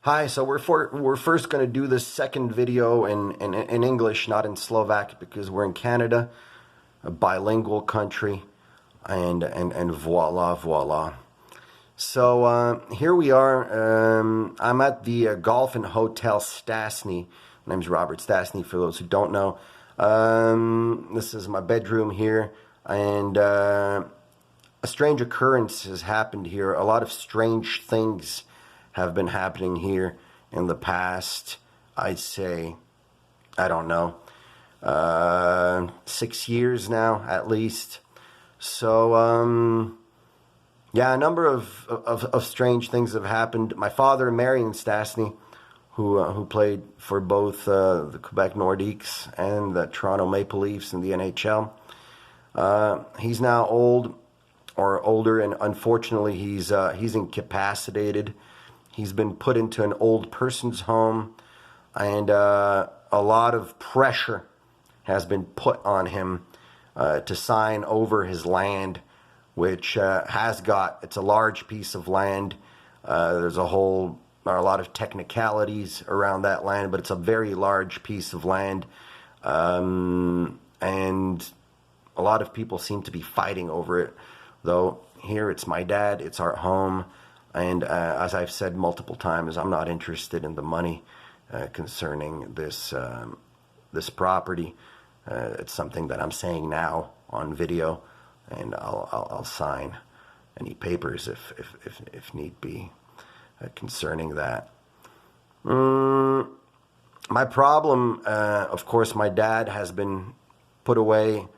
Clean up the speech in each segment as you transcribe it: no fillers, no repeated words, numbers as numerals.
Hi, so we're first going to do this second video in English, not in Slovak, because we're in Canada, a bilingual country, and voila. So here we are. I'm at the Golf and Hotel Stasny. My name's Robert Stasny, for those who don't know. This is my bedroom here, and a strange occurrence has happened here. A lot of strange things have been happening here in the past, I'd say, I don't know, 6 years now at least. So yeah, a number of strange things have happened. My father, Marion Stasny, who played for both the Quebec Nordiques and the Toronto Maple Leafs in the NHL, he's now older, and unfortunately he's incapacitated. He's been put into an old person's home, and a lot of pressure has been put on him to sign over his land, which it's a large piece of land. There's a lot of technicalities around that land, but it's a very large piece of land, and a lot of people seem to be fighting over it. Though here it's my dad, it's our home. And as I've said multiple times, I'm not interested in the money concerning this property. It's something that I'm saying now on video, and I'll sign any papers if need be concerning that. My problem, of course, my dad has been put away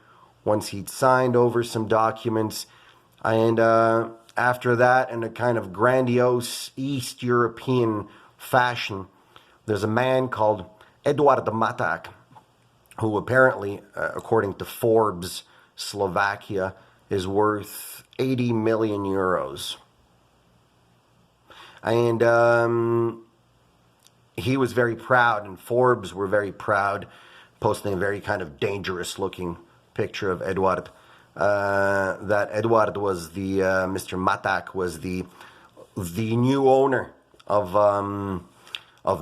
once he'd signed over some documents, and after that, in a kind of grandiose East European fashion, there's a man called Eduard Matak, who apparently, according to Forbes, Slovakia is worth 80 million euros. And he was very proud, and Forbes were very proud, posting a very kind of dangerous-looking picture of Eduard. That Eduard was Mr. Matak was the new owner of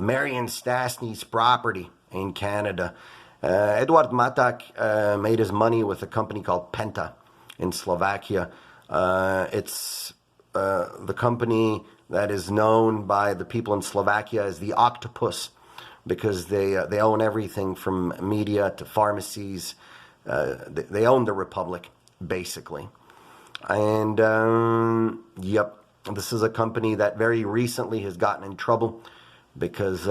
Marion Stasny's property in Canada. Eduard Matak made his money with a company called Penta in Slovakia. It's the company that is known by the people in Slovakia as the octopus, because they own everything from media to pharmacies. They own the Republic, basically. And yep, this is a company that very recently has gotten in trouble because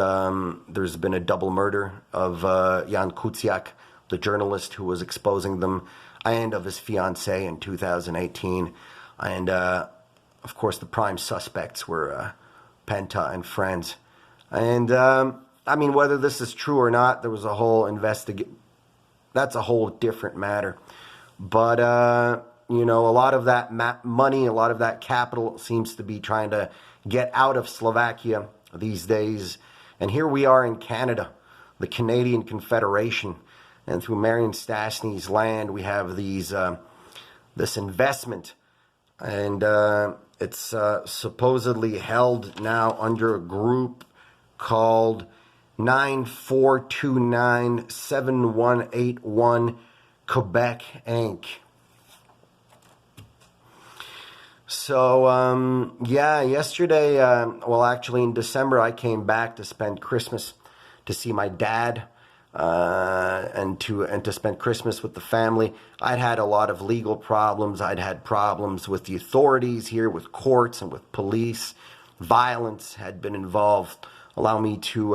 there's been a double murder of Jan Kuciak, the journalist who was exposing them, and of his fiancée in 2018. And of course, the prime suspects were Penta and friends. And I mean, whether this is true or not, there was a whole that's a whole different matter. But, a lot of that money, a lot of that capital seems to be trying to get out of Slovakia these days. And here we are in Canada, the Canadian Confederation. And through Marion Stasny's land, we have this investment. And it's supposedly held now under a group called 94297181 Quebec Inc. So, yeah, yesterday, actually in December, I came back to spend Christmas to see my dad and to spend Christmas with the family. I'd had a lot of legal problems. I'd had problems with the authorities here, with courts and with police. Violence had been involved. Allow me to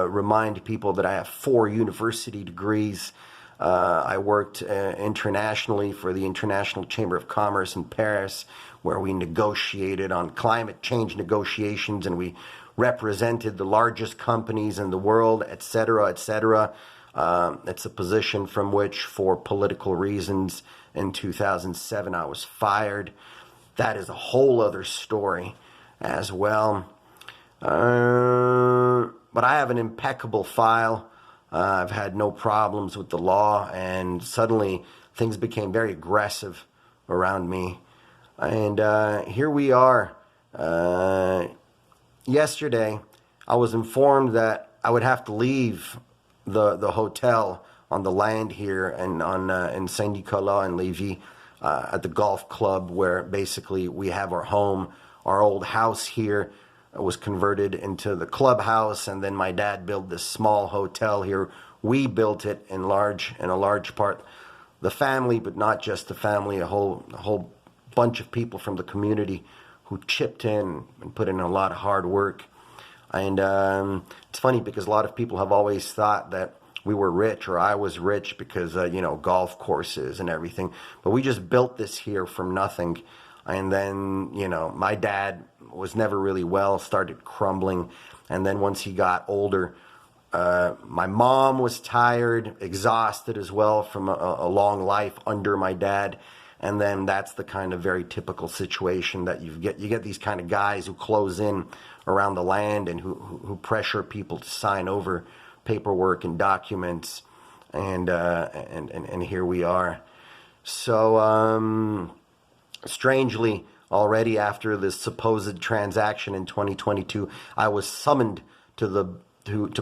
remind people that I have 4 university degrees. I worked internationally for the International Chamber of Commerce in Paris, where we negotiated on climate change negotiations, and we represented the largest companies in the world, etc., etc. It's a position from which, for political reasons, in 2007 I was fired. That is a whole other story as well. But I have an impeccable file. I've had no problems with the law, and suddenly things became very aggressive around me. And here we are. Yesterday, I was informed that I would have to leave the hotel on the land here and on in Saint Nicolas and Lévis at the golf club, where basically we have our home. Our old house here was converted into the clubhouse, and then my dad built this small hotel here. We built it in a large part the family, but not just the family, a whole bunch of people from the community who chipped in and put in a lot of hard work. And it's funny because a lot of people have always thought that we were rich, or I was rich because, golf courses and everything. But we just built this here from nothing. And then, my dad was never really well, started crumbling. And then once he got older, my mom was tired, exhausted as well from a long life under my dad. And then that's the kind of very typical situation that you get these kind of guys who close in around the land and who pressure people to sign over paperwork and documents, and here we are. So strangely, already after this supposed transaction in 2022, I was summoned to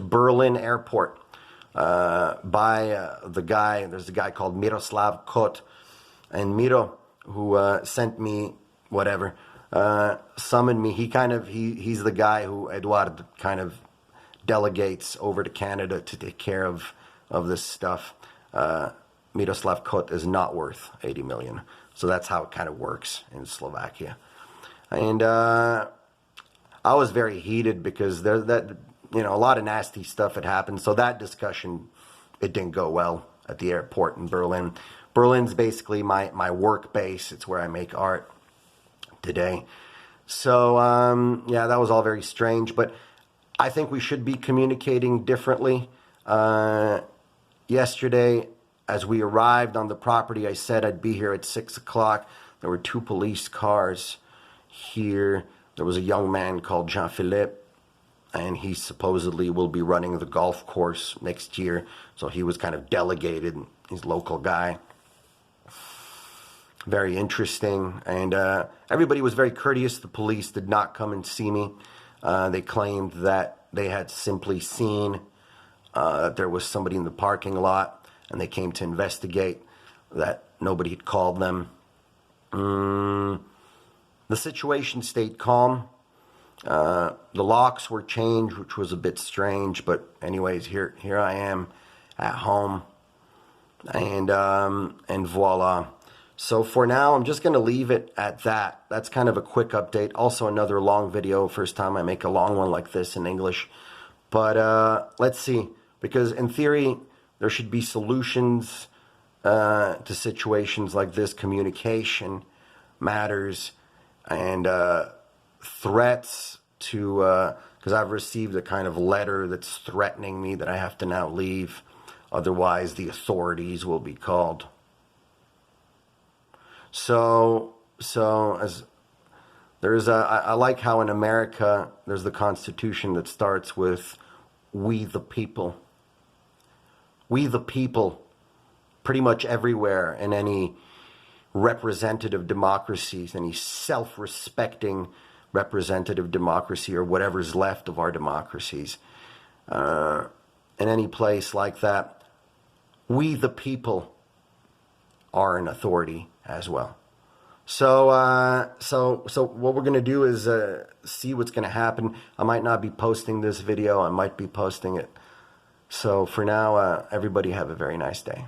Berlin airport by the guy. There's a guy called Miroslav Kot. And Miro, who sent me whatever, summoned me. He's the guy who Eduard kind of delegates over to Canada to take care of this stuff. Miroslav Kot is not worth 80 million. So that's how it kind of works in Slovakia. And I was very heated because a lot of nasty stuff had happened. So that discussion, it didn't go well at the airport in Berlin. Berlin's basically my work base. It's where I make art today. So, that was all very strange. But I think we should be communicating differently. Yesterday, as we arrived on the property, I said I'd be here at 6 o'clock. There were 2 police cars here. There was a young man called Jean-Philippe, and he supposedly will be running the golf course next year. So he was kind of delegated. He's a local guy. Very interesting, and everybody was very courteous. The police did not come and see me. They claimed that they had simply seen that there was somebody in the parking lot, and they came to investigate, that nobody had called them. The situation stayed calm. The locks were changed, which was a bit strange, but anyways, here I am at home, and voila. So for now, I'm just going to leave it at that. That's kind of a quick update. Also another long video. First time I make a long one like this in English. But let's see. Because in theory, there should be solutions to situations like this. Communication matters. And threats to... because I've received a kind of letter that's threatening me that I have to now leave. Otherwise, the authorities will be called. So as there's I like how in America there's the Constitution that starts with "We the people." We the people, pretty much everywhere in any representative democracies, any self-respecting representative democracy, or whatever's left of our democracies, in any place like that, we the people are an authority as well. So what we're going to do is see what's going to happen. I might not be posting this video. I might be posting it. So for now, everybody have a very nice day.